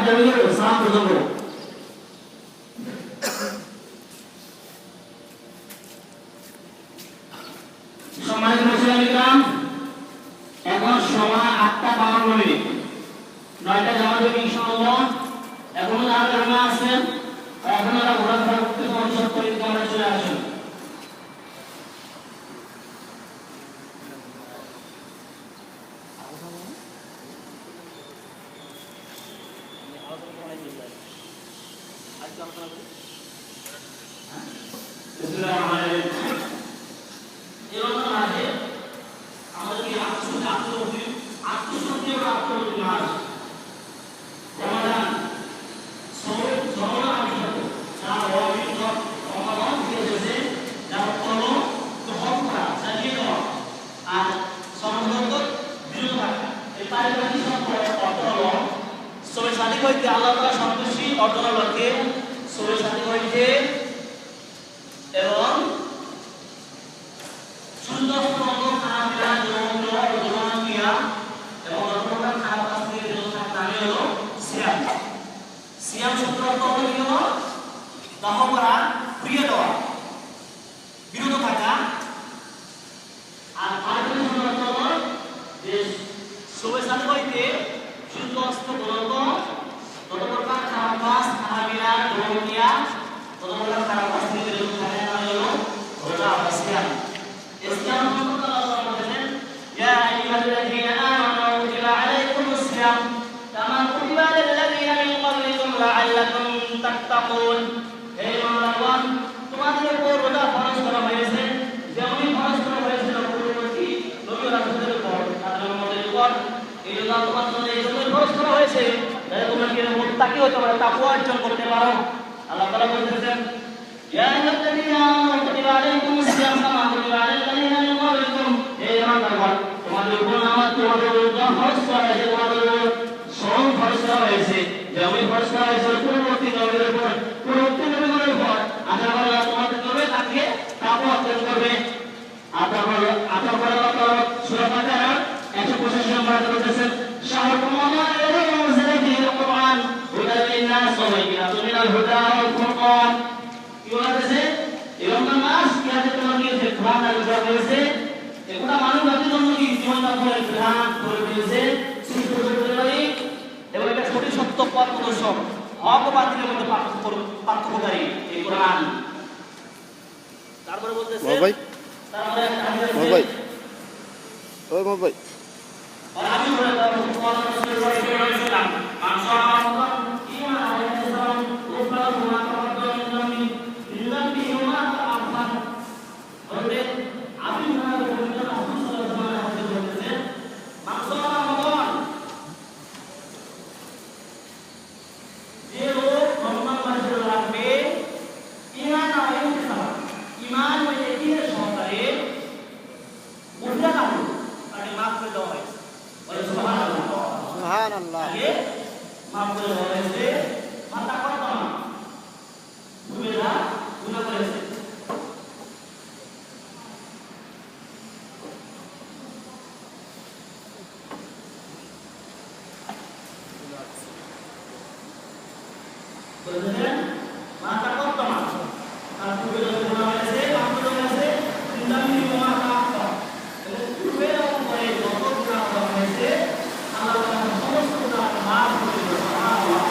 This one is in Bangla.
সালাম প্রদান করো। সম্মানিত মুসলিম, এখন সময় 8:52। 9টা জামা দেবে ইনশাআল্লাহ। এখনো যারা আছেন এখনো ঘোরাফেরা করতে অনুরোধ করি তোমরা চলে আসুন। আল্লাহ তাআলা সন্তুষ্টি অর্জনের লক্ষ্যে সবে সাথী হইতে এবং সুন্দর সুন্দর খানা দিয়া এবং অর্থটা খারাপ কাজ থেকে বিরত থাকতে আমি হলো সিয়াম। সিয়াম শব্দের অর্থ হলো দাহ করা, প্রিয় দেওয়া, বিরত থাকা। আর আরেকটা শব্দের অর্থ হলো যে সবে সাথী হইতে শুদ্ধ অস্ত্র বলত ততপ্রকার খারাপ কাজ তাহাবিরা দৌড়িয়া ততপ্রকার খারাপ কাজ থেকে বিরত থাকা আমি হলো রোজা বা সিয়াম। ইসলাম আল্লাহ বলেন ইয়া আইয়ুহাল্লাযীনা আমানু কুতিবা আলাইকুমুস সিয়াম কামা কুতিবা আলাল্লাযীনা মিন ক্বাবলিকুম লাআল্লাকুম তাত্তাকুন। হে মুমিনগণ, তোমাদের উপর রোজা ফরজ করা হয়েছে যেমন ফরজ করা হয়েছিল পূর্ববর্তী নবী ও রাসূলদের উপর, তাদের উম্মতের উপর। এই রোজা তোমাদের জন্য এই জন্য ফরজ করা হয়েছে যাতে তোমরা কি মুত্তাকি হতে পারো, তাকওয়া অর্জন করতে পারো। আল্লাহ তাআলা বলেছেন ইয়া আইয়ুহাল্লাযীনা আমানু কুতিবা আলাইকুমুস সিয়াম কামা কুতিবা আলাল্লাযীনা মিন ক্বাবলিকুম। হে ঈমানদারগণ, তোমাদের উপর নামাজ তোমাদের রোজা ফরজ করা হয়েছে, তোমাদের উপর সওম ফরজ করা হয়েছে যেমন ফরজ করা হয়েছে পূর্ববর্তী নবীর উপর, পূর্ববর্তী নবীর উপর। আশা করি আল্লাহ তোমাদের করবে তাকে তাকওয়া অর্জন করবে। আশা করি আল্লাহ তাআলা সূরা বাকারা 125 নম্বর আয়াতে বলেছেন শাহরুল রমাদান আল্লাযী উনজিলা ফীহিল কুরআন হুদাল লিন-নাস ওয়া বায়িনাতুম মিনাল হুদা ওয়াল ফুরকান। কি বলেছে? এই রমজান মাস কি আছে তোমাকে যে কোরআন নাযিল করা হয়েছে, এগুলা মানুষ জাতির জন্য কি জীবন যাপনের বিধান করে দিয়েছে, সৃষ্টি করে পারি এবং এটা সঠিক সত্য পথ প্রদর্শক, হক ও বাতিলের মধ্যে পার্থক্যকারী এই কোরআন। তারপরে বলতেছে ভাই তারপরে ভাই ওই ভাই আর আমি বলে দাও তোমাদের রাসূলুল্লাহ সাল্লাল্লাহু আলাইহি ওয়াসাল্লাম মানসাআ ঈমান আলাইহিসসালাম উফরা হুমা তাওয়াক্কালুন ইল্লা বিহুমা আফান। বলে আমি মনে করি রাসূল সাল্লাল্লাহু আলাইহি ওয়াসাল্লাম বলেছেন মানসাআ রমাদান, যে লোক রমজান মাসে রাখবে ঈমান আলাইহিসসালাম, ঈমান ও ইয়াকিনের সহকারে উফরা নামে তাকে মাফ করে দেওয়া হয়েছে। বলে সুবহানাল্লাহ, সুবহানাল্লাহ। আগে মাফ করে দেওয়া হয়েছে, মাতা কথা না ভুলেরা গুনাহ করেছে। বলেছেন মাতা কথা না আর ভুলেরা গুনাহ হয়েছে, মাফ করে দেওয়া হয়েছে। ইন্দামি মাতা কথা এবং ভুলেরা করে যত গুনাহ করা হয়েছে আল্লাহ তাআলা সমস্ত গুনাহ মাফ করে দেন। সুবহানাল্লাহ।